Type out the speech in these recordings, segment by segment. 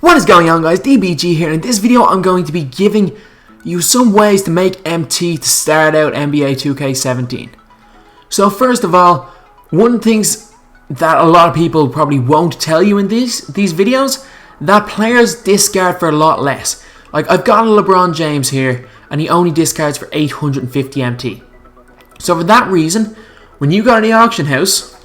What is going on, guys? DBG here, and in this video I'm going to be giving you some ways to make MT to start out NBA 2K17. So first of all, one things that a lot of people probably won't tell you in these videos, that players discard for a lot less. Like, I've got a LeBron James here and he only discards for 850 MT. So for that reason, when you go to the auction house,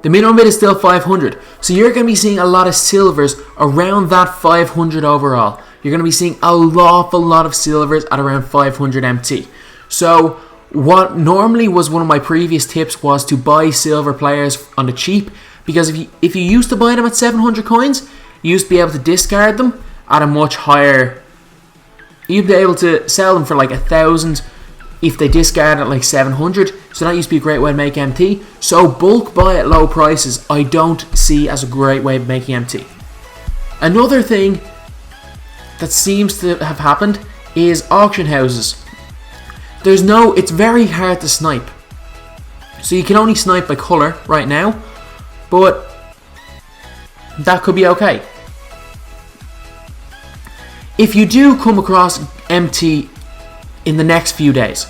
the minimum bid is still 500. So you're going to be seeing a lot of silvers around that 500 overall. You're going to be seeing a awful lot of silvers at around 500 MT. So what normally was one of my previous tips was to buy silver players on the cheap. Because if you used to buy them at 700 coins, you used to be able to discard them at a much higher... You'd be able to sell them for like 1,000 if they discard at like 700. So that used to be a great way to make MT. So bulk buy at low prices I don't see as a great way of making MT. Another thing that seems to have happened is auction houses. It's very hard to snipe. So you can only snipe by colour right now, but that could be okay. If you do come across MT in the next few days,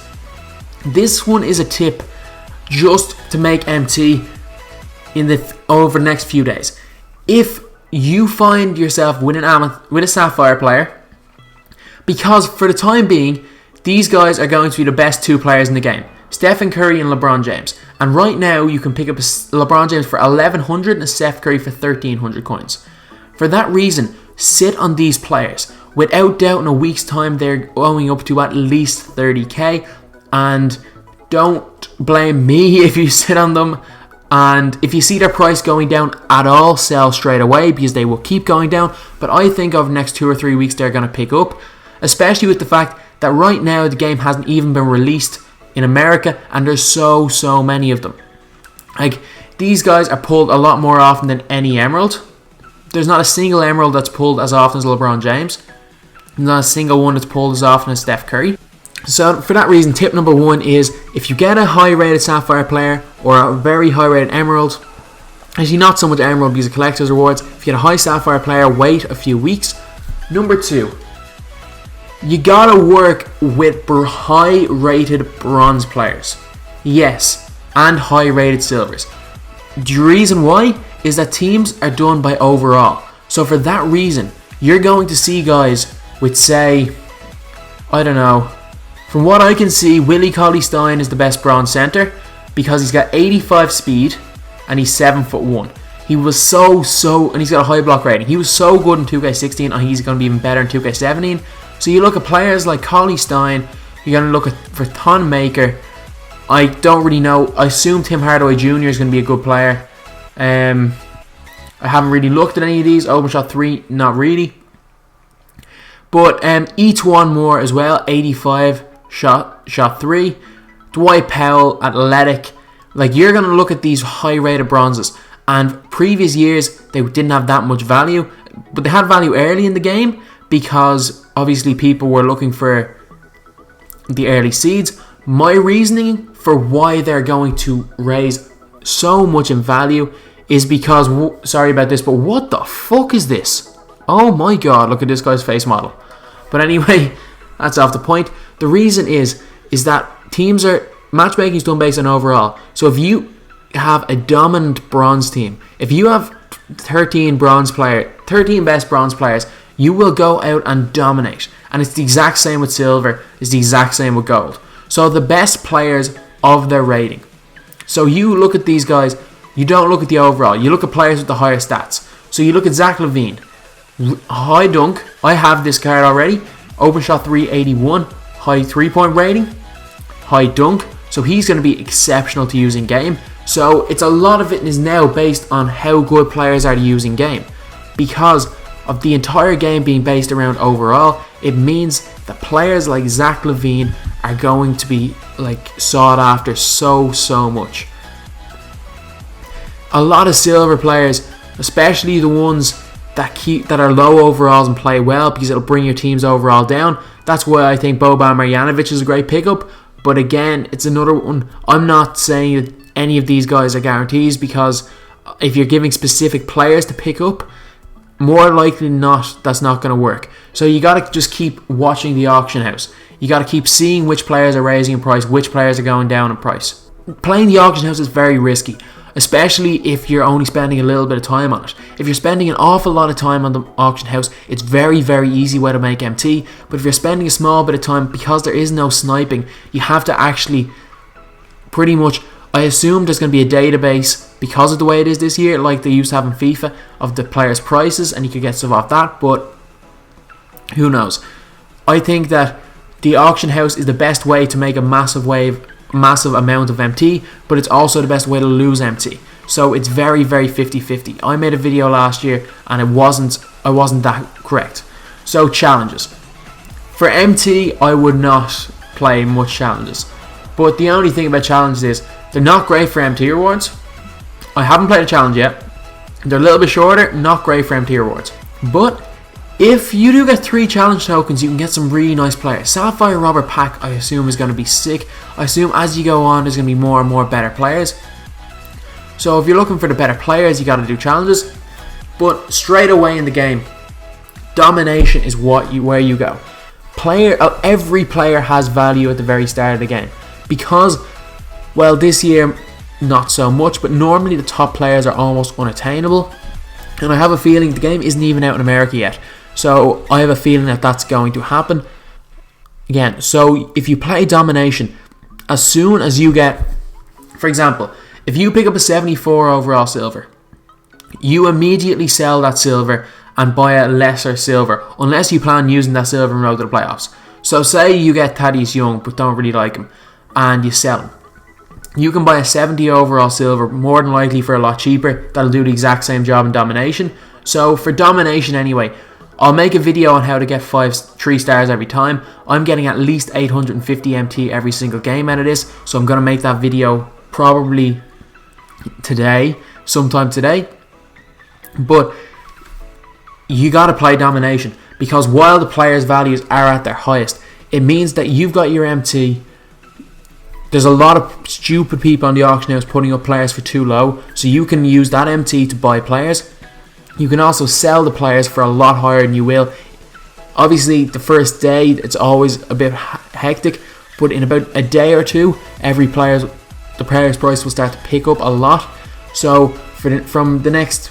this one is a tip just to make MT over the next few days. If you find yourself with a Sapphire player, because for the time being, these guys are going to be the best two players in the game, Stephen Curry and LeBron James. And right now, you can pick up a LeBron James for 1,100 and a Steph Curry for 1,300 coins. For that reason, sit on these players. Without doubt, in a week's time, they're going up to at least 30k. And don't blame me if you sit on them. And if you see their price going down at all, sell straight away, because they will keep going down. But I think over the next 2 or 3 weeks, they're going to pick up. Especially with the fact that right now, the game hasn't even been released in America. And there's so many of them. Like, these guys are pulled a lot more often than any emerald. There's not a single emerald that's pulled as often as LeBron James. Not a single one that's pulled as often as Steph Curry. So for that reason, tip number one is, if you get a high rated Sapphire player or a very high rated emerald, actually not so much emerald because of collector's rewards, if you get a high Sapphire player, wait a few weeks. Number two, you gotta work with high rated bronze players. Yes, and high rated silvers. The reason why is that teams are done by overall. So for that reason, you're going to see guys with, say, I don't know, from what I can see, Willie Cauley-Stein is the best bronze center because he's got 85 speed and he's 7'1". He was and he's got a high block rating. He was so good in 2K16 and he's going to be even better in 2K17. So you look at players like Cauley-Stein, you're going to look for Thon Maker. I don't really know. I assume Tim Hardaway Jr. is going to be a good player. I haven't really looked at any of these. Open shot 3, not really. But each one more as well. 85 shot 3. Dwight Powell, athletic. Like, you're going to look at these high rated bronzes. And previous years, they didn't have that much value. But they had value early in the game because obviously people were looking for the early seeds. My reasoning for why they're going to raise so much in value is because, sorry about this, but what the fuck is this? Oh my god, look at this guy's face model. But anyway, that's off the point. The reason is that matchmaking is done based on overall. So if you have a dominant bronze team, if you have 13 best bronze players, you will go out and dominate. And it's the exact same with silver, it's the exact same with gold. So the best players of their rating. So you look at these guys, you don't look at the overall, you look at players with the higher stats. So you look at Zach LaVine, high dunk, I have this card already, open shot 381, high 3-point rating, high dunk, so he's going to be exceptional to use in game. So it's a lot of it is now based on how good players are to use in game. Because of the entire game being based around overall, it means that players like Zach LaVine are going to be like sought after so much. A lot of silver players, especially the ones that are low overalls and play well, because it'll bring your team's overall down. That's why I think Boban Marjanovic is a great pickup. But again, it's another one. I'm not saying that any of these guys are guarantees, because if you're giving specific players to pick up, more likely than not, that's not going to work. So you got to just keep watching the auction house. You got to keep seeing which players are raising in price, which players are going down in price. Playing the auction house is very risky, especially if you're only spending a little bit of time on it. If you're spending an awful lot of time on the auction house, it's very, very easy way to make MT. But if you're spending a small bit of time, because there is no sniping, you have to actually pretty much, I assume there's going to be a database, because of the way it is this year, like they used to have in FIFA, of the players' prices, and you could get stuff off that, but who knows. I think that the auction house is the best way to make a massive amount of MT, but it's also the best way to lose MT. So it's very, very 50-50. I made a video last year and I wasn't that correct. So challenges. For MT, I would not play much challenges. But the only thing about challenges is they're not great for MT rewards. I haven't played a challenge yet. They're a little bit shorter, not great for MT rewards. But if you do get 3 challenge tokens, you can get some really nice players. Sapphire Robber Pack, I assume, is going to be sick. I assume as you go on, there's going to be more and more better players. So if you're looking for the better players, you got to do challenges. But straight away in the game, domination is where you go. Every player has value at the very start of the game. Because, well, this year, not so much, but normally the top players are almost unattainable. And I have a feeling the game isn't even out in America yet. So I have a feeling that that's going to happen. Again, so if you play domination, as soon as you get, for example, if you pick up a 74 overall silver, you immediately sell that silver and buy a lesser silver, unless you plan using that silver in road to the playoffs. So say you get Thaddeus Young but don't really like him, and you sell him. You can buy a 70 overall silver, more than likely for a lot cheaper. That'll do the exact same job in domination. So for domination anyway, I'll make a video on how to get 3 stars every time. I'm getting at least 850 MT every single game out of this, so I'm going to make that video probably today, sometime today. But you got to play domination, because while the players' values are at their highest, it means that you've got your MT. There's a lot of stupid people on the auction house putting up players for too low, so you can use that MT to buy players. You can also sell the players for a lot higher than you will. Obviously, the first day, it's always a bit hectic, but in about a day or two, the player's price will start to pick up a lot. So from the next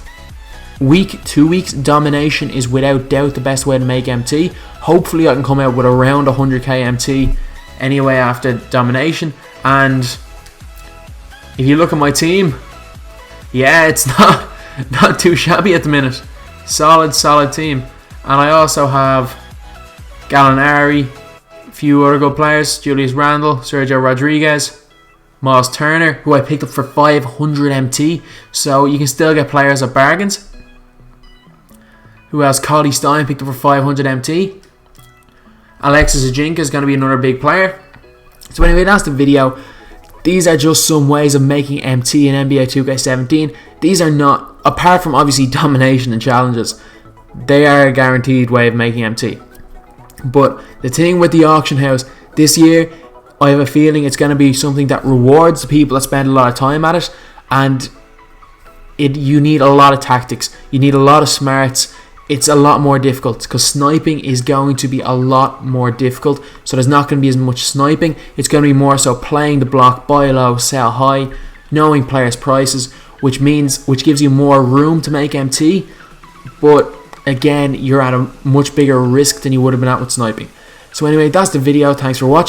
week, 2 weeks, domination is without doubt the best way to make MT. Hopefully I can come out with around 100k MT anyway after domination. And if you look at my team, yeah, it's not too shabby at the minute. Solid team. And I also have Gallinari, a few other good players, Julius Randle, Sergio Rodriguez, Miles Turner, who I picked up for 500 MT, so you can still get players at bargains. Who else? Collie Stein picked up for 500 MT. Alexis Ajinka is going to be another big player. So anyway, that's the video. These are just some ways of making MT in NBA 2K17. These are not, apart from obviously domination and challenges, they are a guaranteed way of making MT. But the thing with the auction house this year, I have a feeling it's going to be something that rewards the people that spend a lot of time at it, and you need a lot of tactics, you need a lot of smarts. It's a lot more difficult because sniping is going to be a lot more difficult. So there's not going to be as much sniping. It's going to be more so playing the block, buy low, sell high, knowing players' prices, which gives you more room to make MT. But again, you're at a much bigger risk than you would have been at with sniping. So anyway, that's the video. Thanks for watching.